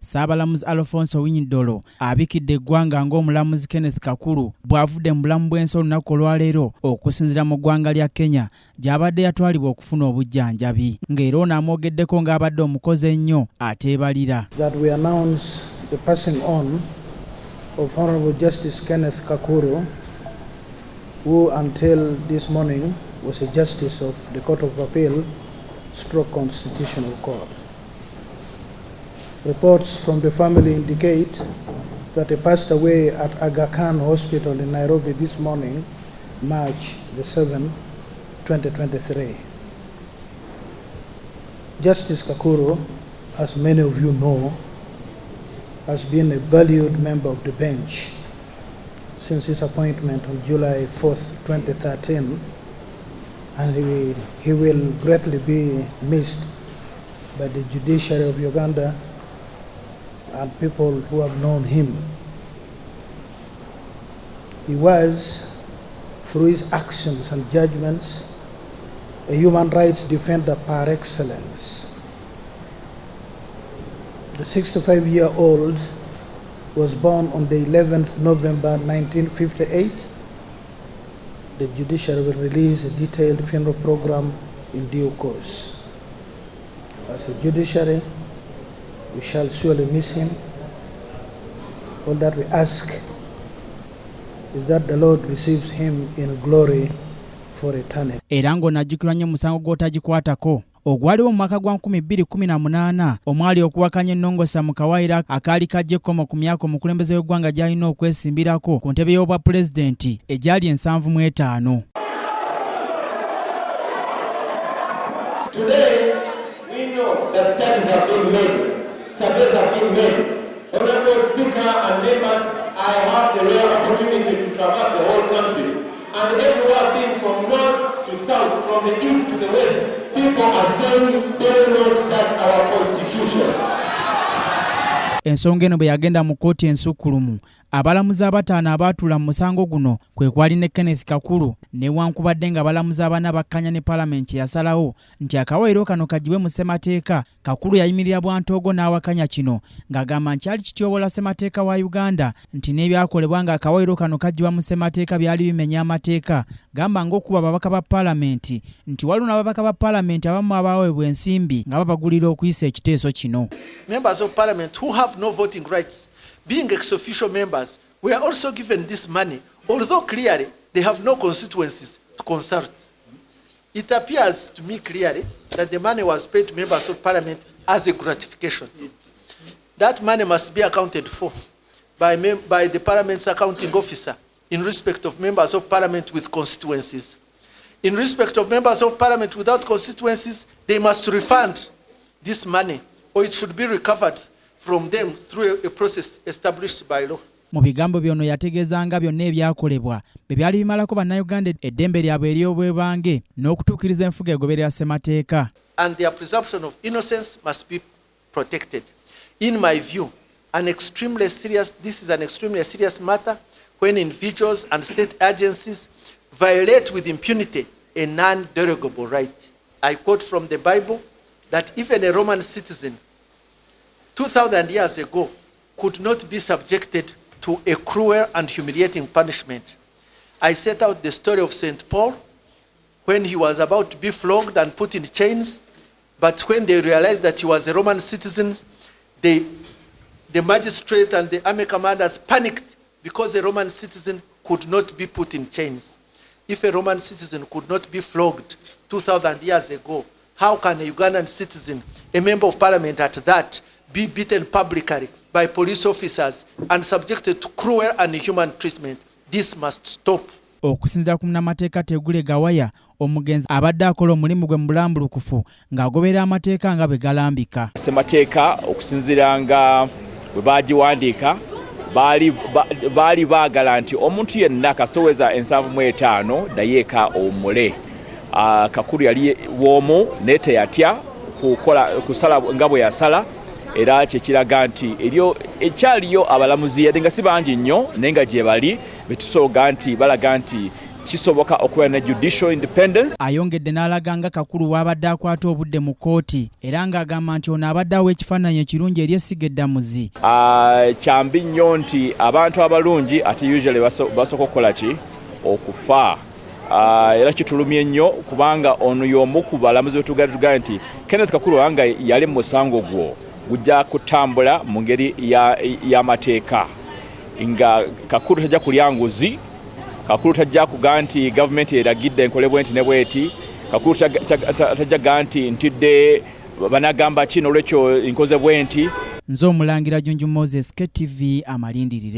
Saabalamuzi Alfonso Winyidolo abikidde eggwanga ng'omulamuzi Kenneth Kakulu bw'avudde mu bulamu bw'ensi olunaku olwaleero okusinziira mu ggwanga lya Kenya gy'abadde yatwalibwa okufuna obujjanjabi ng'era ono amwogeddeko ng'abadde omukozi ennyo ateebalira. That we announce the passing on of Honorable Justice Kenneth Kakulu, who until this morning was a justice of the Court of Appeal / Constitutional Court. Reports from the family indicate that he passed away at Aga Khan Hospital in Nairobi this morning, March the 7th, 2023. Justice Kakulu, as many of you know, has been a valued member of the bench since his appointment on July 4th, 2013, and he will greatly be missed by the judiciary of Uganda and people who have known him. He was, through his actions and judgments, a human rights defender par excellence. The 65-year-old was born on the 11th November 1958. The judiciary will release a detailed funeral program in due course. As a judiciary, we shall surely miss him. All that we ask is that the Lord receives him in glory for eternity. Era ng'onajjukirwa nnyo musango gw'otagikwatako ogwaliwo mu mwaka gwa 2018 omwali okuwakanya ennongosa mu kawaayiro akaali kajjekkomo ku myaka omukulembeze w'eggwanga gy'alina okwesimbirako ku ntebe y'obwa pulezidenti egyali 75. Today we know that studies have been made, surveys have been made. Honorable Speaker and members, I have the rare opportunity to traverse the whole country, and everywhere being from north to south, from the east to the west, people are saying they will not touch our constitution. Ensonga eno bwe yagenda mu kkooti ensukkulumu abalamuzi abataano abaatuula mu musango guno kwe kwali ne Kenneth Kakulu newankubadde nga abalamuzi abana bakkanya ne Paalamenti yasalawo nti akawaayiro kano kagibwe mu ssemateeka. Kakulu yayimirira bwantoogo n'awakanya kino ng'agamba nti kyali kityoboola ssemateeka wa Uganda nti n'ebyakolebwa nga akawaayiro kano kagibwa mu ssemateeka byali bimenya amateeka. Gamba ng'okuba ababaka ba Paalamenti nti waliwo n'ababaka ba Paalamenti abamu abaweebwa ensimbi nga babagulira okuyisa ekiteeso kino. Members of Parliament who have no voting rights, being ex-official members, were also given this money, although clearly they have no constituencies to consult. It appears to me clearly that the money was paid to members of Parliament as a gratification. That money must be accounted for by the Parliament's accounting officer in respect of members of Parliament with constituencies. In respect of members of Parliament without constituencies, they must refund this money, or it should be recovered from them through a process established by law. Mu bigambo byono yategeezanga byonna ebyakolebwa bwe byali bimalako bannayuganda eddembe lyabwe ery'obwebange n'okutuukiriza enfuga egoberera ssemateeka. And their presumption of innocence must be protected. In my view, this is an extremely serious matter when individuals and state agencies violate with impunity a non-derogable right. I quote from the Bible that even a Roman citizen 2,000 years ago could not be subjected to a cruel and humiliating punishment. I set out the story of St. Paul when he was about to be flogged and put in chains, but when they realized that he was a Roman citizen, the magistrate and the army commanders panicked because a Roman citizen could not be put in chains. If a Roman citizen could not be flogged 2,000 years ago, how can a Ugandan citizen, a member of Parliament at that, be beaten publicly by police officers and subjected to cruel and inhuman treatment? This must stop. Okusinziira ku munnamateeka Tegule Gawaya, omugenzi abadde akola omulimu gwe mu bulambulukufu ng'agoberera amateeka nga bwe galambika. Ssemateeka okusinziira nga bwe baagiwandiika baali baagala nti omuntu yenna kasoweza 75 dayeeka omule. Kakulu yali woomu naye teyatya kusala nga bwe yasala. Era kyekiraga nti ekyaliyo abalamuzi yadde nga si bangi nnyo naye nga gye bali betusooga nti balaga nti kisoboka okuba ne judicial independence. Ayongedde n'alaga nga Kakulu w'abadde akwata obudde mu kkooti era ng'agamba nti ono abadde awa ekifaananyi ekirungi eri essiga eddamuzi. Kyambi nnyo nti abantu abalungi ate usually basooka okukola ki? Okufa. Era kitulumye nnyo kubanga ono y'omu ku balamuzi betugaa nti Kenneth Kakulu wanga yali mu musango gwo gujja kutambula mu ngeri y'amateeka nga Kakulu tajja kulya nguzi, Kakulu tajja kugaa nti gavumenti eragidde enkole bwenti ne bweti, Kakulu tajja gaa nti ntidde banagamba ki n'olwekyo nkoze bwenti. Nze Omulangira Junju Moses, KTV amalindirire.